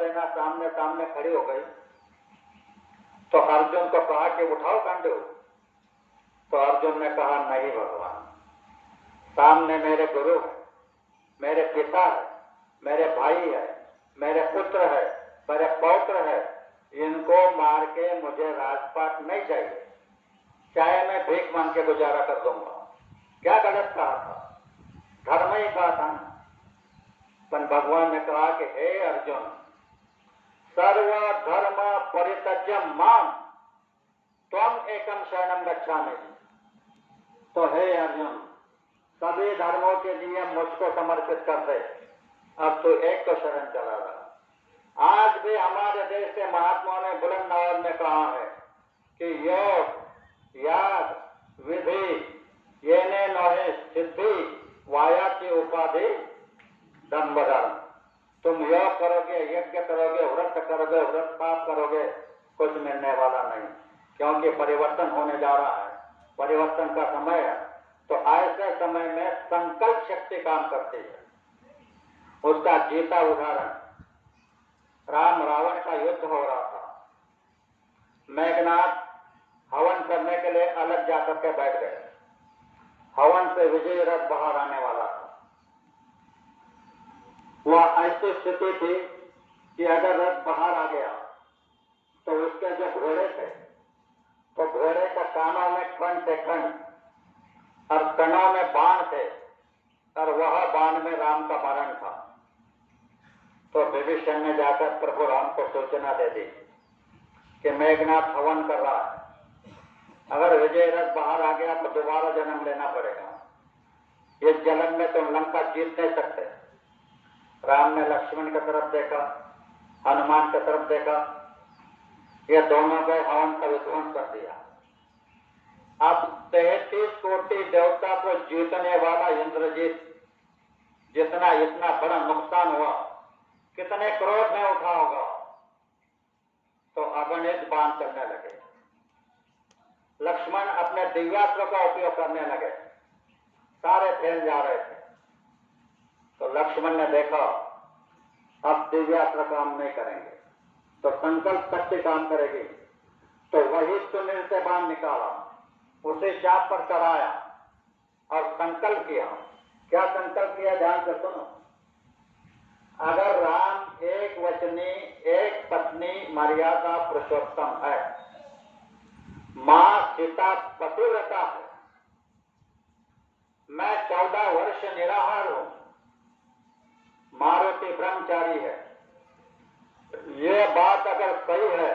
सेना सामने सामने खड़ी हो गई तो अर्जुन को कहा कि उठाओ कंडू। तो अर्जुन ने कहा नहीं भगवान, सामने मेरे गुरु है, मेरे पिता है, मेरे भाई है, मेरे पुत्र है, मेरे पौत्र है, इनको मार के मुझे राजपाट नहीं चाहिए, चाहे मैं भीख मांग के गुजारा कर दूंगा। क्या गलत कहा था? धर्म ही कहा था। पर भगवान ने कहा कि हे अर्जुन, सर्व धर्म परित्यज्य माम त्वम एकम शरणम गच्छामि। तो हे अर्जुन, सभी धर्मों के लिए मुझको समर्पित कर दे, अब तो एक को शरण चला रहा। आज भी हमारे देश के महात्माओं ने बुलंद आवाज में कहा है कि योग, याग, विधि ये ने नोहे सिद्धि वाया की उपाधि धर्म धर्म। तुम योग करोगे, यज्ञ करोगे, व्रत करोगे, व्रत पाप करोगे, कुछ मिलने वाला नहीं, क्योंकि परिवर्तन होने जा रहा है, परिवर्तन का समय है। तो ऐसे समय में संकल्प शक्ति काम करती है। उसका जीता उदाहरण, राम रावण का युद्ध हो रहा था। मेघनाथ हवन करने के लिए अलग जाकर के बैठ गए। हवन से विजय रथ बाहर आने वाला था। वह ऐसी स्थिति थी कि अगर रथ बाहर आ गया तो उसके जो घोड़े थे तो घोड़े का कानों में खंड थे खंड और कनों में बाण थे और वह बाण में राम का मरण था। तो विभीषण ने जाकर प्रभु राम को सूचना दे दी कि मेघनाथ हवन कर रहा है, अगर विजय रथ बाहर आ गया तो दोबारा जन्म लेना पड़ेगा, इस जन्म में तुम लंका जीत नहीं सकते। राम ने लक्ष्मण की तरफ देखा, हनुमान की तरफ देखा, ये दोनों गए हवन का विध्वंस कर दिया। अब 33 कोटि देवता को जीतने वाला इंद्रजीत जितना इतना बड़ा नुकसान हुआ, कितने क्रोध में उठा होगा। तो अगणित बाण चलने लगे। लक्ष्मण अपने दिव्यास्त्र का उपयोग करने लगे, सारे फैल जा रहे थे। तो लक्ष्मण ने देखा अब दिव्यास्त्र काम नहीं करेंगे तो संकल्प शक्ति काम करेगी। तो वही सुनील से बाण निकाला, उसे चाप पर चढ़ाया और संकल्प किया। क्या संकल्प किया? ध्यान से सुनो। अगर राम एक वचनी एक पत्नी मर्यादा पुरुषोत्तम है, मां सीता पतिव्रता है, मैं 14 वर्ष निराहार हूं, मारुति ब्रह्मचारी है, ये बात अगर सही है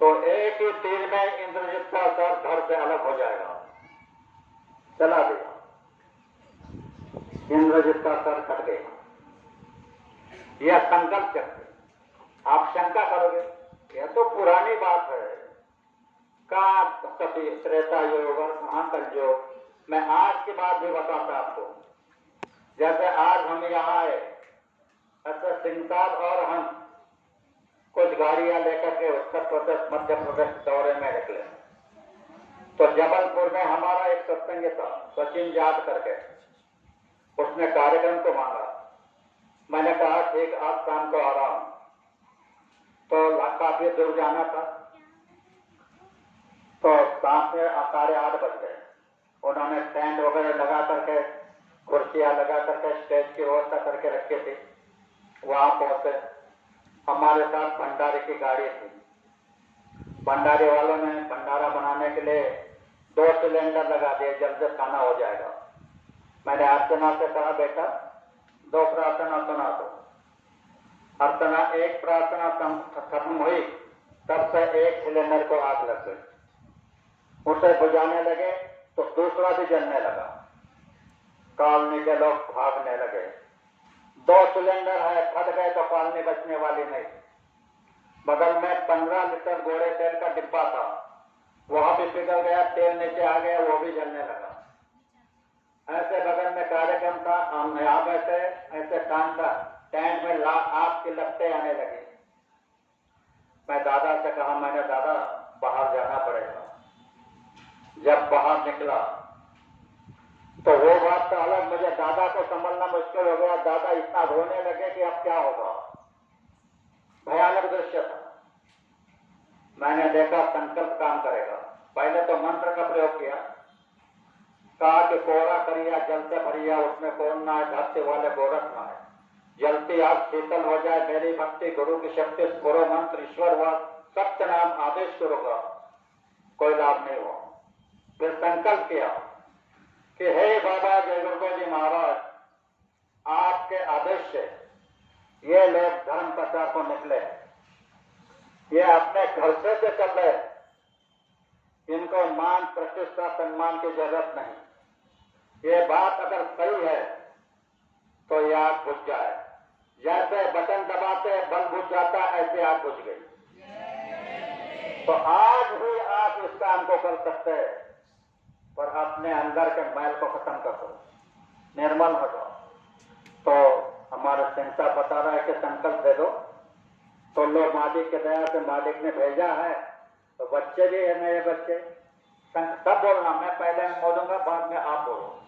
तो एक ही तीर में इंद्रजित का सर धड़ से अलग हो जाएगा। चला दिया, इंद्रजित का सर कट गया। यह संकल्प शक्ति। आप शंका करोगे यह तो पुरानी बात है, कहां सती त्रेता योग और कहां कलयुग। मैं आज की बात भी बताता आपको। जैसे आज हम यहाँ आए, ऐसे सिंह साहब और हम कुछ गाड़ियां लेकर के उत्तर प्रदेश मध्य प्रदेश दौरे में निकले। तो जबलपुर में हमारा एक सत्संग था, सचिन याद करके, उसने कार्यक्रम को मांगा। मैंने कहा ठीक, आज शाम को आ रहा हूं। तो काफी दूर जाना था, तो शाम से 8:30 बज गए। उन्होंने टेंट वगैरह लगा करके, कुर्सियां लगा करके स्टेज की व्यवस्था करके रखी थी। वहां पहुंचे, हमारे साथ भंडारे की गाड़ी थी। भंडारे वालों ने भंडारा बनाने के लिए 2 सिलेंडर लगा दिए, जल्दी खाना हो जाएगा। मैंने अर्चना से कहा बेटा 2 प्रार्थना सुना दो। अर्चना एक प्रार्थना खत्म हुई, तब से एक सिलेंडर को आग लग गई। उसे बुझाने लगे तो दूसरा भी जलने लगा। कॉलोनी के लोग भागने लगे। 2 सिलेंडर है, फट गए तो कॉलोनी बचने वाली नहीं। बगल में 15 लीटर गोड़े तेल का डिब्बा था, वह भी पिघल गया, तेल नीचे आ गया, वो भी जलने लगा। ऐसे बगल में कार्यक्रम था, हम यहाँ बैठे, ऐसे टेंट में आग की लपटें आने लगी। मैं दादा से कहा, मैंने दादा बाहर जाना पड़ेगा। जब बाहर निकला तो वो बात तो अलग, मुझे दादा को संभलना मुश्किल हो गया। दादा इतना रोने लगे कि अब क्या होगा। मैंने देखा संकल्प काम करेगा। पहले तो मंत्र का प्रयोग किया, कहा कि कोरा करिया जल से भरिया, उसमें कौन ना है, धरती वाले गोरख ना है, जलती आग शीतल हो जाए, मेरी भक्ति गुरु की शक्ति, स्फुरो मंत्र ईश्वर व सत्य नाम आदेश गुरु का, कोई लाभ नहीं हुआ। फिर संकल्प किया कि हे बाबा जय गुरु जी महाराज, आपके आदेश से ये लोग धर्म प्रचार को निकले, ये अपने घर से चल रहे, इनको मान प्रतिष्ठा सम्मान की जरूरत नहीं। ये बात अगर सही है तो ये आग बुझ जाए, जैसे बटन दबाते बल्ब बुझ जाता, ऐसे आग बुझ गई। तो आज भी आप इस काम को कर सकते हैं, पर अपने अंदर के मैल को खत्म कर दो, निर्मल हो जाओ। तो हमारा संस्था बता रहा है कि संकल्प दे दो, तो लोग मालिक की दया से मालिक ने भेजा है, तो बच्चे भी है मेरे बच्चे। सब बोलना, मैं पहले बोलूंगा, बाद में आप बोलो।